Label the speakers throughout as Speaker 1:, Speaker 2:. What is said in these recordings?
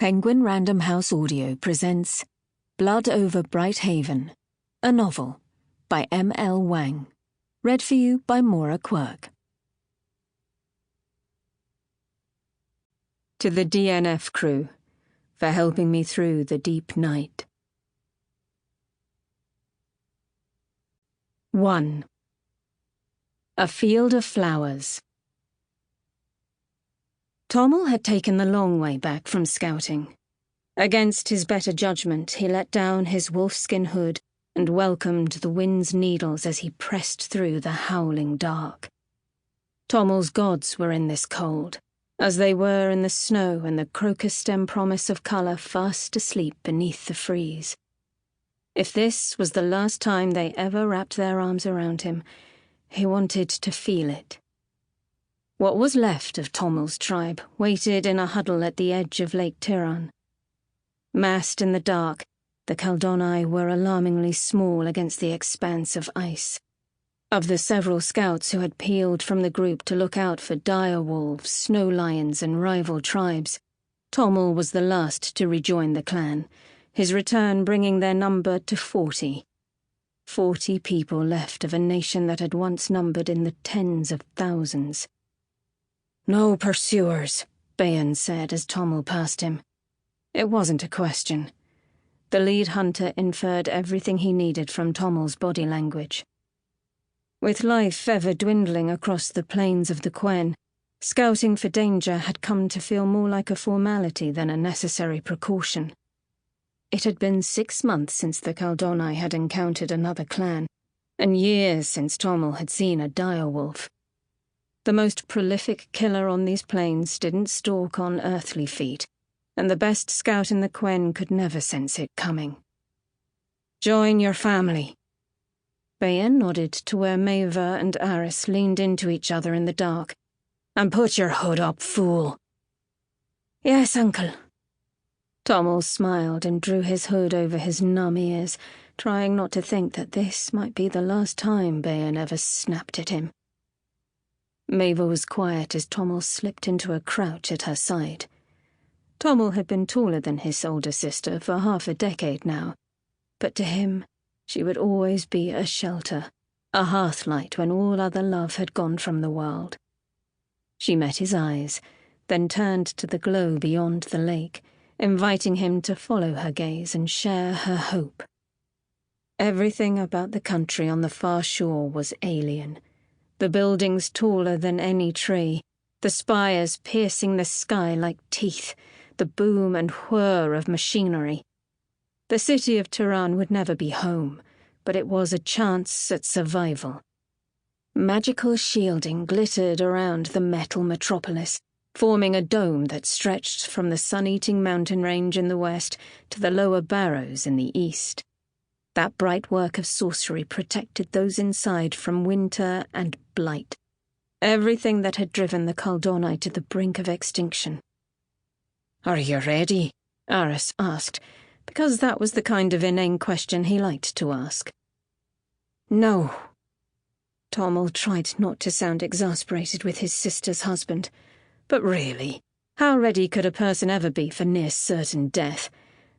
Speaker 1: Penguin Random House Audio presents Blood Over Bright Haven, a novel by M.L. Wang, read for you by Moira Quirk. To the DNF crew, for helping me through the deep night. 1. A Field of Flowers. Tommel had taken the long way back from scouting. Against his better judgment, he let down his wolfskin hood and welcomed the wind's needles as he pressed through the howling dark. Tommel's gods were in this cold, as they were in the snow and the crocus stem promise of colour fast asleep beneath the freeze. If this was the last time they ever wrapped their arms around him, he wanted to feel it. What was left of Tommel's tribe waited in a huddle at the edge of Lake Tiran. Massed in the dark, the Kaldonai were alarmingly small against the expanse of ice. Of the several scouts who had peeled from the group to look out for dire wolves, snow lions, and rival tribes, Tommel was the last to rejoin the clan, his return bringing their number to 40. 40 people left of a nation that had once numbered in the tens of thousands. "No pursuers," Bayan said as Tommel passed him. It wasn't a question. The lead hunter inferred everything he needed from Tommel's body language. With life ever dwindling across the plains of the Quen, scouting for danger had come to feel more like a formality than a necessary precaution. It had been 6 months since the Kaldonai had encountered another clan, and years since Tommel had seen a dire wolf. The most prolific killer on these plains didn't stalk on earthly feet, and the best scout in the Quen could never sense it coming. "Join your family." Bayan nodded to where Maeva and Aris leaned into each other in the dark. "And put your hood up, fool." "Yes, uncle." Tommel smiled and drew his hood over his numb ears, trying not to think that this might be the last time Bayan ever snapped at him. Maeva was quiet as Tommel slipped into a crouch at her side. Tommel had been taller than his older sister for half a decade now, but to him, she would always be a shelter, a hearthlight when all other love had gone from the world. She met his eyes, then turned to the glow beyond the lake, inviting him to follow her gaze and share her hope. Everything about the country on the far shore was alien. The buildings taller than any tree, the spires piercing the sky like teeth, the boom and whir of machinery. The city of Tiran would never be home, but it was a chance at survival. Magical shielding glittered around the metal metropolis, forming a dome that stretched from the sun-eating mountain range in the west to the lower barrows in the east. That bright work of sorcery protected those inside from winter and blight, everything that had driven the Kaldonai to the brink of extinction. "Are you ready?" Aris asked, because that was the kind of inane question he liked to ask. "No." Tommel tried not to sound exasperated with his sister's husband, but really, how ready could a person ever be for near certain death?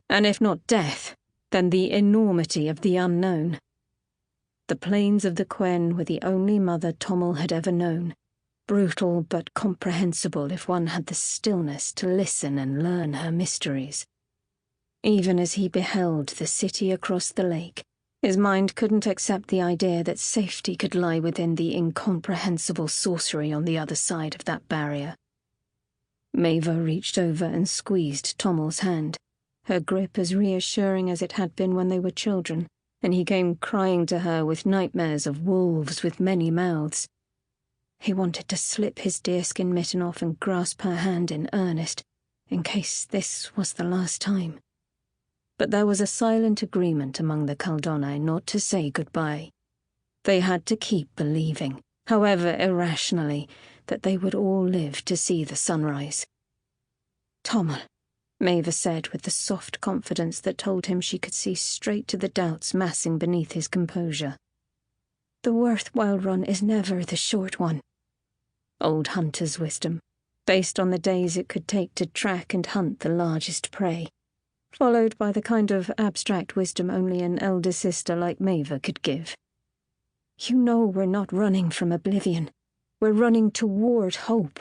Speaker 1: And if not death, then the enormity of the unknown. The plains of the Quen were the only mother Tommel had ever known, brutal but comprehensible if one had the stillness to listen and learn her mysteries. Even as he beheld the city across the lake, his mind couldn't accept the idea that safety could lie within the incomprehensible sorcery on the other side of that barrier. Maeva reached over and squeezed Tommel's hand, her grip as reassuring as it had been when they were children, and he came crying to her with nightmares of wolves with many mouths. He wanted to slip his deerskin mitten off and grasp her hand in earnest, in case this was the last time. But there was a silent agreement among the Kaldonai not to say goodbye. They had to keep believing, however irrationally, that they would all live to see the sunrise. "Tommel," Maeva said with the soft confidence that told him she could see straight to the doubts massing beneath his composure. "The worthwhile run is never the short one." Old hunter's wisdom. based on the days it could take to track and hunt the largest prey, followed by the kind of abstract wisdom only an elder sister like Maeva could give. You know we're not running from oblivion. We're running toward hope.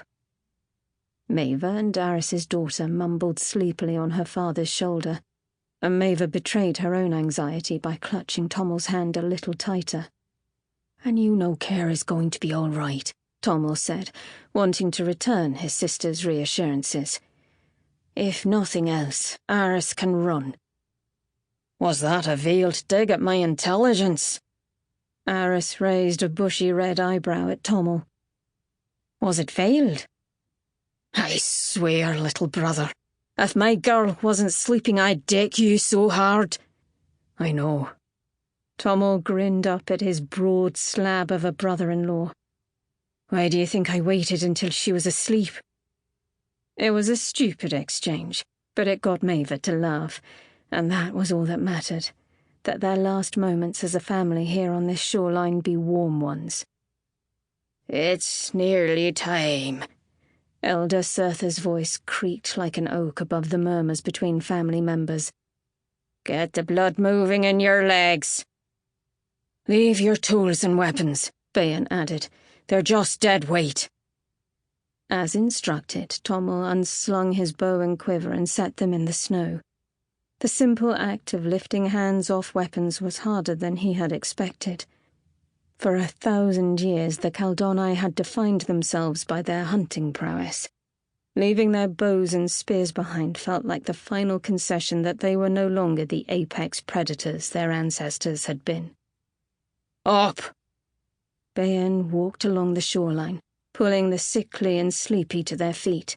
Speaker 1: Maeva and Aris's daughter mumbled sleepily on her father's shoulder, and Maeva betrayed her own anxiety by clutching Tommel's hand a little tighter. And you know Care is going to be all right, Tommel said, wanting to return his sister's reassurances. If nothing else, Aris can run. Was that a veiled dig at my intelligence? Aris raised a bushy red eyebrow at Tommel. Was it veiled? I swear, little brother, if my girl wasn't sleeping I'd deck you so hard. I know. Tommel grinned up at his broad slab of a brother-in-law. Why do you think I waited until she was asleep? It was a stupid exchange, but it got Maeva to laugh, and that was all that mattered, that their last moments as a family here on this shoreline be warm ones. It's nearly time. Elder Surtha's voice creaked like an oak above the murmurs between family members. Get the blood moving in your legs. Leave your tools and weapons, Bayan added. They're just dead weight. As instructed, Tommel unslung his bow and quiver and set them in the snow. The simple act of lifting hands off weapons was harder than he had expected. For 1,000 years the Kaldonai had defined themselves by their hunting prowess. Leaving their bows and spears behind felt like the final concession that they were no longer the apex predators their ancestors had been. Up! Bayan walked along the shoreline, pulling the sickly and sleepy to their feet.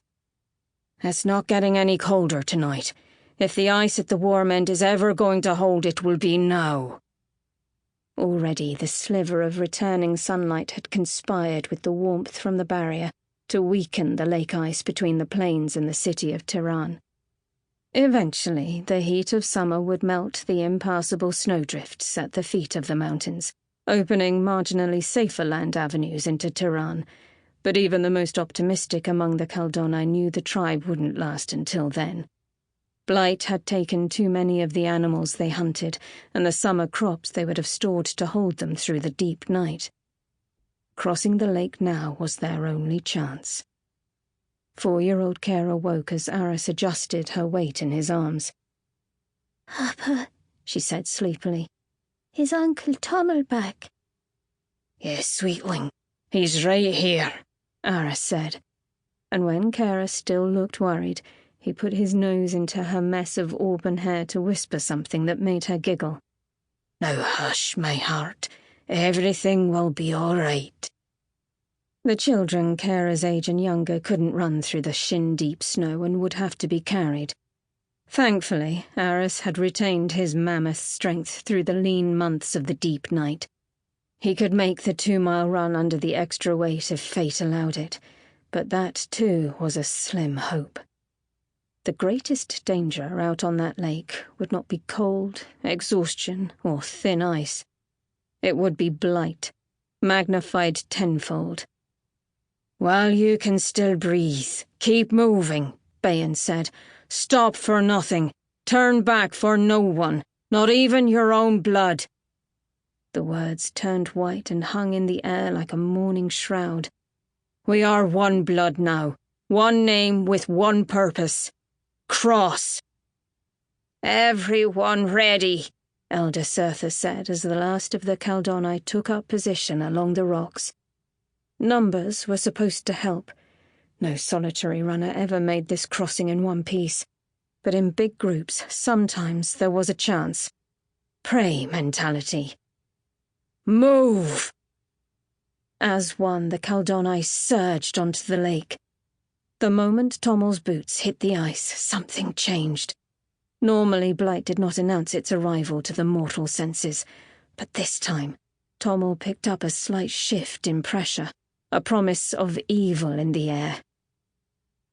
Speaker 1: It's not getting any colder tonight. If the ice at the warm end is ever going to hold, it will be now. Already the sliver of returning sunlight had conspired with the warmth from the barrier to weaken the lake ice between the plains and the city of Tehran. Eventually, the heat of summer would melt the impassable snowdrifts at the feet of the mountains, opening marginally safer land avenues into Tehran, but even the most optimistic among the Kaldonai knew the tribe wouldn't last until then. Blight had taken too many of the animals they hunted, and the summer crops they would have stored to hold them through the deep night. Crossing the lake now was their only chance. 4-year-old Care awoke as Aris adjusted her weight in his arms.
Speaker 2: Papa, she said sleepily, is Uncle Tommel back?
Speaker 1: Yes, sweetling, he's right here, Aris said, and when Care still looked worried, he put his nose into her mess of auburn hair to whisper something that made her giggle. Now hush, my heart. Everything will be all right. The children, Care's age and younger, couldn't run through the shin-deep snow and would have to be carried. Thankfully, Aris had retained his mammoth strength through the lean months of the deep night. He could make the 2-mile run under the extra weight if fate allowed it, but that, too, was a slim hope. The greatest danger out on that lake would not be cold, exhaustion, or thin ice. It would be blight, magnified tenfold. While you can still breathe, keep moving, Bayan said. Stop for nothing. Turn back for no one, not even your own blood. The words turned white and hung in the air like a mourning shroud. We are one blood now, one name with one purpose. Cross. Everyone ready, Elder Surtha said as the last of the Kaldonai took up position along the rocks. Numbers were supposed to help. No solitary runner ever made this crossing in one piece, but in big groups sometimes there was a chance. Prey mentality. Move! As one, the Kaldonai surged onto the lake. The moment Tommel's boots hit the ice, something changed. Normally, blight did not announce its arrival to the mortal senses, but this time, Tommel picked up a slight shift in pressure, a promise of evil in the air.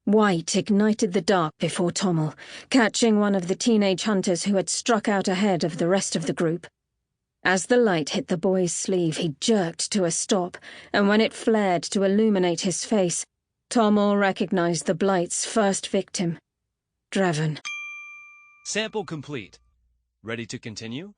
Speaker 1: White ignited the dark before Tommel, catching one of the teenage hunters who had struck out ahead of the rest of the group. As the light hit the boy's sleeve, he jerked to a stop, and when it flared to illuminate his face, Tomor recognized the Blight's first victim, Draven.
Speaker 3: Sample complete. Ready to continue?